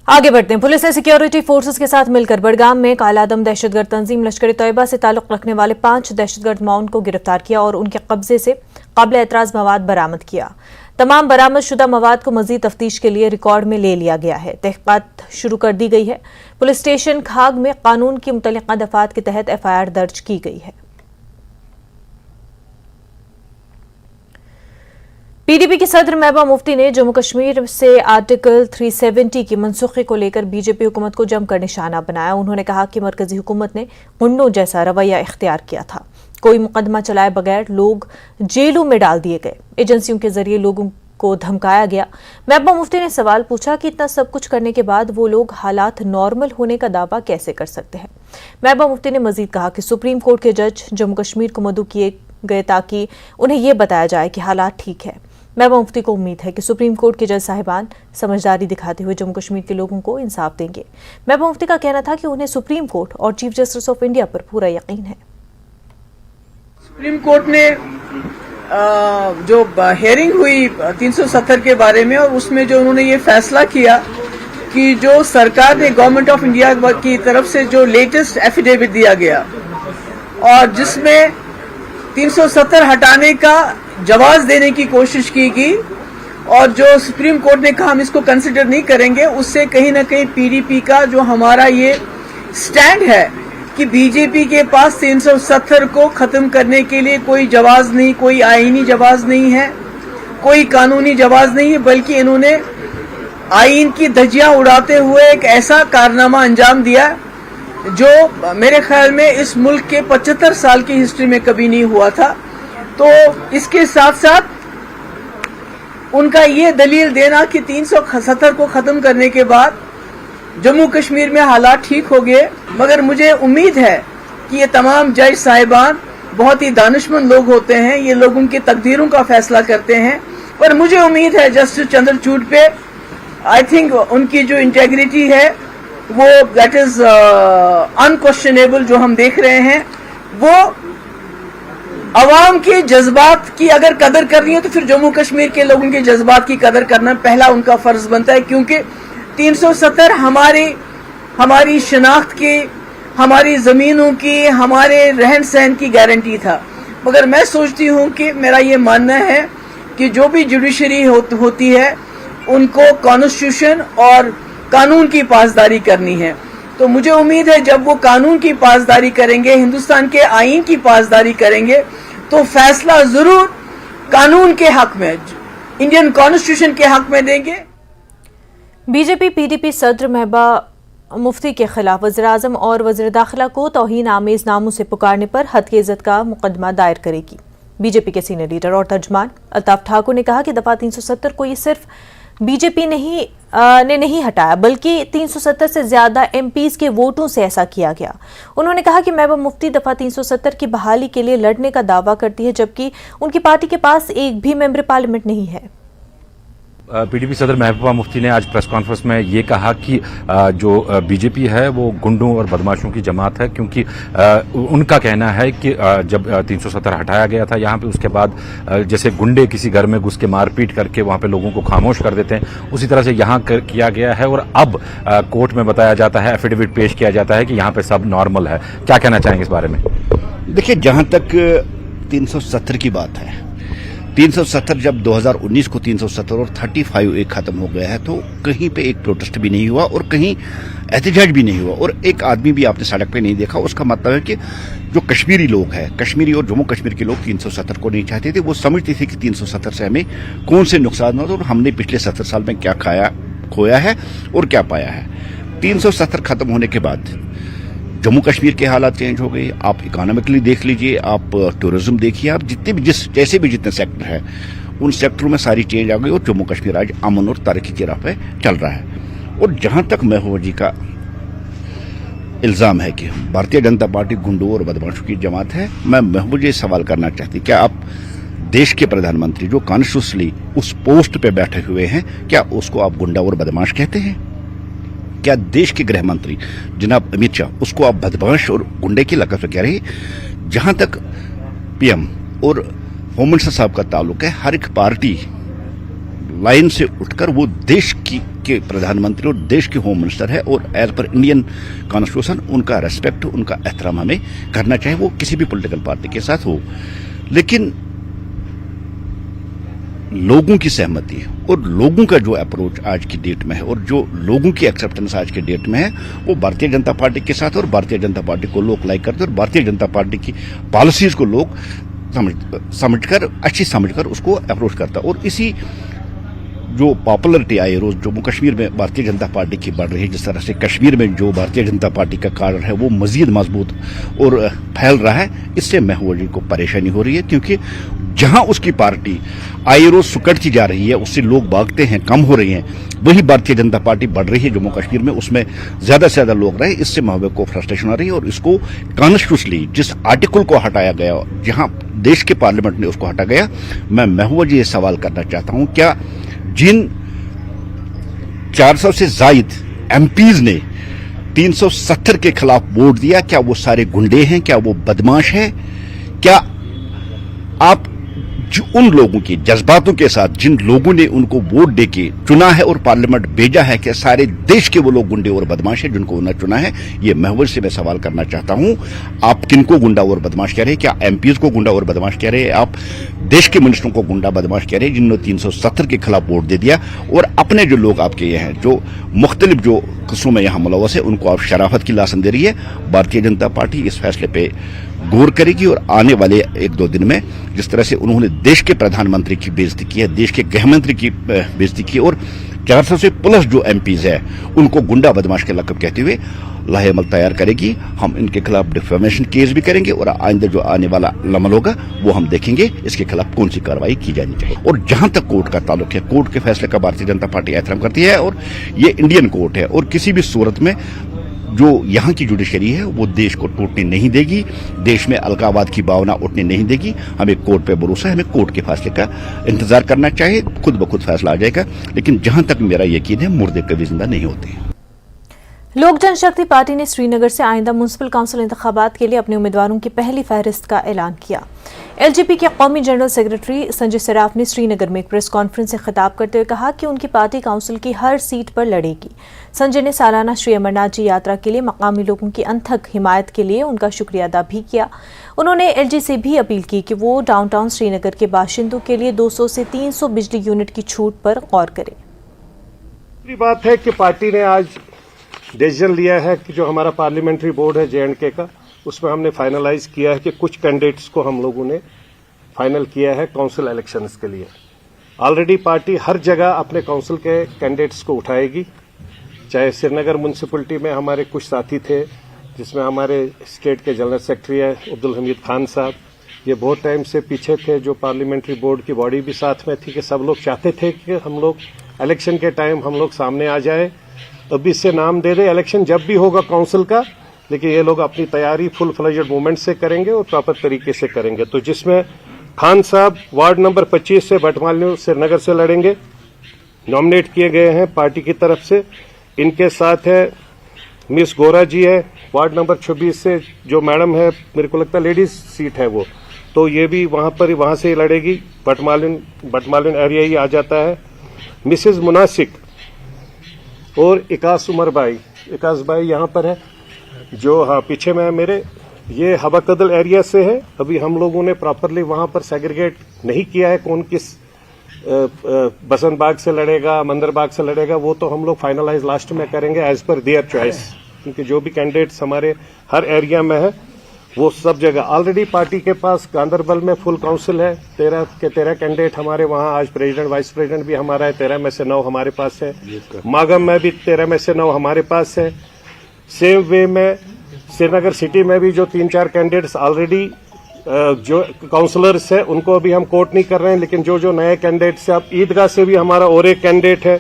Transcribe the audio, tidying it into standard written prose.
आगे बढ़ते हैं। पुलिस ने सिक्योरिटी फोर्सेस के साथ मिलकर बड़गाम में कालादम दहशतगर्द तंजीम लश्कर-ए-तैयबा से ताल्लुक रखने वाले 5 दहशतगर्द माउन को गिरफ्तार किया और उनके कब्जे से काबिल एतराज मवाद बरामद किया। तमाम बरामद शुदा मवाद को मजीद तफ्तीश के लिए रिकॉर्ड में ले लिया गया है। तहकीकात शुरू कर दी गई है। पुलिस स्टेशन खाग में कानून की मुतल्लिका दफात के तहत एफआईआर दर्ज की गई है। पीडीपी की सदर महबूबा मुफ्ती ने जम्मू कश्मीर से आर्टिकल 370 की मनसूखी को लेकर बीजेपी हुकूमत को जमकर निशाना बनाया। उन्होंने कहा कि मरकजी हुकूमत ने गुंडों जैसा रवैया इख्तियार किया था। कोई मुकदमा चलाए बगैर लोग जेलों में डाल दिए गए, एजेंसियों के जरिए लोगों को धमकाया गया। महबूबा मुफ्ती ने सवाल पूछा कि इतना सब कुछ करने के बाद वो लोग हालात नॉर्मल होने का दावा कैसे कर सकते हैं। महबूबा मुफ्ती ने मजीद कहा कि सुप्रीम कोर्ट के जज जम्मू कश्मीर को मदऊ किए गए ताकि उन्हें यह बताया जाए कि हालात ठीक है। महबूबा मुफ्ती को उम्मीद है कि सुप्रीम कोर्ट के जज साहिबान समझदारी दिखाते हुए जम्मू कश्मीर के लोगों को इंसाफ देंगे। महबूबा मुफ्ती का कहना था कि उन्हें सुप्रीम कोर्ट और चीफ जस्टिस ऑफ इंडिया पर पूरा यकीन है। सुप्रीम कोर्ट ने जो हियरिंग हुई 370 के बारे में, और उसमें जो उन्होंने ये फैसला किया कि जो सरकार ने गवर्नमेंट ऑफ इंडिया की तरफ से जो लेटेस्ट एफिडेविट दिया गया और जिसमें 370 हटाने का जवाब देने की कोशिश की गई और जो सुप्रीम कोर्ट ने कहा हम इसको कंसिडर नहीं करेंगे, उससे कहीं ना कहीं पीडीपी का जो हमारा ये स्टैंड है कि बीजेपी के पास 370 को खत्म करने के लिए कोई जवाब नहीं, कोई आईनी जवाब नहीं है, कोई कानूनी जवाब नहीं है, बल्कि इन्होंने आईन की धज्जियां उड़ाते हुए एक ऐसा कारनामा अंजाम दिया जो मेरे ख्याल में इस मुल्क के 75 साल की हिस्ट्री में कभी नहीं हुआ था। तो इसके साथ साथ उनका ये दलील देना कि 370 को खत्म करने के बाद जम्मू कश्मीर में हालात ठीक हो गए, मगर मुझे उम्मीद है कि ये तमाम जज साहिबान बहुत ही दानिशमंद लोग होते हैं, ये लोगों की तकदीरों का फैसला करते हैं। पर मुझे उम्मीद है जस्टिस चंद्रचूड़ पे आई थिंक उनकी जो इंटेग्रिटी है वो दैट इज अनक्वेश्चनेबल, जो हम देख रहे हैं वो अवाम के जज्बात की अगर कदर करनी है तो फिर जम्मू कश्मीर के लोगों के जज्बात की कदर करना पहला उनका फर्ज बनता है, क्योंकि 370 हमारी शिनाख्त की, हमारी जमीनों की, हमारे रहन सहन की गारंटी था। मगर मैं सोचती हूं कि मेरा ये मानना है कि जो भी जुडिशरी होती है उनको कॉन्स्टिट्यूशन और कानून की पासदारी करनी है। तो मुझे उम्मीद है जब वो कानून की पासदारी करेंगे, हिंदुस्तान के आईन की पासदारी करेंगे, तो फैसला जरूर कानून के हक में, इंडियन कॉन्स्टिट्यूशन के हक में देंगे। बीजेपी पीडीपी सदर महबूबा मुफ्ती के खिलाफ वज़ीर-ए-आज़म और वज़ीर दाखिला को तौहीन आमेज नामों से पुकारने पर हद की इज्जत का मुकदमा दायर करेगी। बीजेपी के सीनियर लीडर और तर्जमान अल्ताफ ठाकुर ने कहा कि दफा 370 को ये सिर्फ बीजेपी ने नहीं हटाया, बल्कि 370 से ज्यादा एमपीज के वोटों से ऐसा किया गया। उन्होंने कहा कि महबूबा मुफ्ती दफा 370 की बहाली के लिए लड़ने का दावा करती है, जबकि उनकी पार्टी के पास एक भी मेंबर पार्लियामेंट नहीं है। पीडीपी सदर महबूबा मुफ्ती ने आज प्रेस कॉन्फ्रेंस में ये कहा कि जो बीजेपी है वो गुंडों और बदमाशों की जमात है, क्योंकि उनका कहना है कि जब 370 हटाया गया था यहाँ पे, उसके बाद जैसे गुंडे किसी घर में घुस के मारपीट करके वहाँ पे लोगों को खामोश कर देते हैं, उसी तरह से यहाँ किया गया है। और अब कोर्ट में बताया जाता है, एफिडेविट पेश किया जाता है कि यहाँ पे सब नॉर्मल है। क्या कहना चाहेंगे इस बारे में? देखिए, जहाँ तक 370 की बात है, 370 जब 2019 को 370 और 35 एक खत्म हो गया है, तो कहीं पे एक प्रोटेस्ट भी नहीं हुआ और कहीं एहतजाज भी नहीं हुआ और एक आदमी भी आपने सड़क पे नहीं देखा। उसका मतलब है कि जो कश्मीरी लोग हैं, कश्मीरी और जम्मू कश्मीर के लोग 370 को नहीं चाहते थे। वो समझते थे कि 370 से हमें कौन से नुकसान होते और हमने पिछले 70 साल में क्या खोया है और क्या पाया है। 370 खत्म होने के बाद जम्मू कश्मीर के हालात चेंज हो गए। आप इकोनॉमिकली देख लीजिए, आप टूरिज्म देखिए, आप जितने सेक्टर है उन सेक्टरों में सारी चेंज आ गई और जम्मू कश्मीर आज अमन और तरक्की की राह पे चल रहा है। और जहां तक महबूबा जी का इल्जाम है कि भारतीय जनता पार्टी गुंडों और बदमाशों की जमात है, मैं महबूबा जी सवाल करना चाहती, क्या आप देश के प्रधानमंत्री जो कॉन्स्टिट्यूशनली उस पोस्ट पे बैठे हुए हैं, क्या उसको आप गुंडा और बदमाश कहते हैं? क्या देश के गृह मंत्री जनाब अमित शाह उसको आप बदमाश और गुंडे की लक़ब से कह रहे हैं? जहां तक पीएम और होम मिनिस्टर साहब का ताल्लुक है, हर एक पार्टी लाइन से उठकर वो देश की के प्रधानमंत्री और देश के होम मिनिस्टर है और एज पर इंडियन कॉन्स्टिट्यूशन उनका रेस्पेक्ट, उनका एहतराम हमें करना चाहिए, वो किसी भी पॉलिटिकल पार्टी के साथ हो। लेकिन लोगों की सहमति और लोगों का जो अप्रोच आज की डेट में है और जो लोगों की एक्सेप्टेंस आज की डेट में है, वो भारतीय जनता पार्टी के साथ, और भारतीय जनता पार्टी को लोग लाइक करते हैं और भारतीय जनता पार्टी की पॉलिसीज को लोग समझकर अच्छी समझकर उसको अप्रोच करता है। और इसी जो पॉपुलरिटी आई रोज जम्मू कश्मीर में भारतीय जनता पार्टी की बढ़ रही है, जिस तरह से कश्मीर में जो भारतीय जनता पार्टी का कार्य है वो मजीद मजबूत और फैल रहा है, इससे महबूबा जी को परेशानी हो रही है, क्योंकि जहां उसकी पार्टी आई रोज सुकड़ती जा रही है, उससे लोग भागते हैं, कम हो रही हैं, वही भारतीय जनता पार्टी बढ़ रही है जम्मू कश्मीर में, उसमें ज्यादा से ज्यादा लोग रहे, इससे महबूबा को फ्रस्ट्रेशन आ रही है। और इसको कॉन्स्टिट्यूशनली जिस आर्टिकल को हटाया गया, जहां देश के पार्लियामेंट ने उसको हटा गया, मैं महबूबा जी ये सवाल करना चाहता हूं, क्या जिन 400 से जायद एमपीज ने 370 के खिलाफ वोट दिया, क्या वो सारे गुंडे हैं, क्या वो बदमाश हैं? क्या आप उन लोगों के जज्बातों के साथ, जिन लोगों ने उनको वोट देके चुना है और पार्लियामेंट भेजा है, कि सारे देश के वो लोग गुंडे और बदमाश हैं जिनको उन्होंने चुना है? ये महबूब से मैं सवाल करना चाहता हूं, आप किनको गुंडा और बदमाश कह रहे हैं? क्या एमपीज को गुंडा और बदमाश कह रहे हैं? आप देश के मिनिस्टरों को गुंडा बदमाश कह रहे हैं जिन्होंने 370 के खिलाफ वोट दे दिया? और अपने जो लोग आपके ये हैं, जो मुख्तलिफ जो किस्मों में यहां मुलव्वस है, उनको आप शराफत की लासन दे रही है। भारतीय जनता पार्टी इस फैसले पे गौर करेगी और आने वाले 1-2 दिन में, जिस तरह से उन्होंने देश के प्रधानमंत्री की बेइज्जती की है, देश के गृहमंत्री की बेइज्जती की, और 400 से प्लस जो एमपीज है उनको गुंडा बदमाश के लकब कहते हुए लाहेअमल तैयार करेगी। हम इनके खिलाफ डिफेमेशन केस भी करेंगे और आइंदा जो आने वाला अमल होगा वो हम देखेंगे इसके खिलाफ कौन सी कार्रवाई की जानी चाहिए। और जहां तक कोर्ट का ताल्लुक है, कोर्ट के फैसले का भारतीय जनता पार्टी एहतराम करती है और ये इंडियन कोर्ट है, और किसी भी सूरत में जो यहाँ की जुडिशरी है वो देश को टूटने नहीं देगी, देश में अलगाववाद की भावना उठने नहीं देगी। हमें कोर्ट पे भरोसा है, हमें कोर्ट के फैसले का इंतजार करना चाहिए, खुद ब खुद फैसला आ जाएगा। लेकिन जहां तक मेरा यकीन है, मुर्दे कभी जिंदा नहीं होते। लोक जनशक्ति पार्टी ने श्रीनगर से आइंदा म्युनिसिपल काउंसिल इंतखाबात के लिए अपने उम्मीदवारों की पहली फहरिस्त का ऐलान किया। एलजेपी के कौमी जनरल सेक्रेटरी संजय सराफ ने श्रीनगर में एक प्रेस कॉन्फ्रेंस से खिताब करते हुए कहा कि उनकी पार्टी काउंसिल की हर सीट पर लड़ेगी। संजय ने सालाना श्री अमरनाथ जी यात्रा के लिए मकामी लोगों की अनथक हिमायत के लिए उनका शुक्रिया अदा भी किया। उन्होंने एलजी से भी अपील की कि वो डाउनटाउन श्रीनगर के बाशिंदों के लिए 200 से 300 बिजली यूनिट की छूट पर गौर करे। दूसरी बात है कि पार्टी ने आज डिसीजन लिया है कि जो हमारा पार्लियामेंट्री बोर्ड है J&K का, उसमें हमने फाइनलाइज किया है कि कुछ कैंडिडेट्स को हम लोगों ने फाइनल किया है काउंसिल इलेक्शंस के लिए। ऑलरेडी पार्टी हर जगह अपने काउंसिल के कैंडिडेट्स को उठाएगी, चाहे श्रीनगर म्यूनसिपलिटी में हमारे कुछ साथी थे, जिसमें हमारे स्टेट के जनरल सेक्रेटरी है अब्दुल हमीद खान साहब, ये बहुत टाइम से पीछे थे, जो पार्लियामेंट्री बोर्ड की बॉडी भी साथ में थी, कि सब लोग चाहते थे कि हम लोग इलेक्शन के टाइम हम लोग सामने आ जाए। अभी से नाम दे दे, इलेक्शन जब भी होगा काउंसिल का, लेकिन ये लोग अपनी तैयारी फुल फ्लेजेड मूवमेंट से करेंगे और प्रॉपर तरीके से करेंगे। तो जिसमें खान साहब वार्ड नंबर 25 से भटमालू श्रीनगर से लड़ेंगे, नॉमिनेट किए गए हैं पार्टी की तरफ से। इनके साथ है मिस गोरा जी है वार्ड नंबर 26 से, जो मैडम है, मेरे को लगता है लेडीज सीट है वो, तो ये भी वहां से ही लड़ेगी, भटमालून एरिया ही आ जाता है। मिसेज मुनासिक और इकास उमर भाई, इकास भाई यहाँ पर है, जो हाँ पीछे में है मेरे, ये हवा कदल एरिया से है। अभी हम लोगों ने प्रॉपरली वहां पर सेग्रीगेट नहीं किया है कौन किस बसंत बाग से लड़ेगा, मंदिर बाग से लड़ेगा, वो तो हम लोग फाइनलाइज लास्ट में करेंगे एज पर देयर चॉइस, क्योंकि जो भी कैंडिडेट्स हमारे हर एरिया में है वो सब जगह। ऑलरेडी पार्टी के पास गांधरबल में फुल काउंसिल है, 13 के 13 कैंडिडेट हमारे वहां, आज प्रेसिडेंट वाइस प्रेसिडेंट भी हमारा है, 13 में से 9 हमारे पास है। मागम में भी 13 में से 9 हमारे पास है। सेम वे में श्रीनगर सिटी में भी जो 3-4 कैंडिडेट्स ऑलरेडी जो काउंसलर्स है उनको अभी हम कोट नहीं कर रहे हैं, लेकिन जो नए कैंडिडेट्स है, अब ईदगाह से भी हमारा और एक कैंडिडेट है।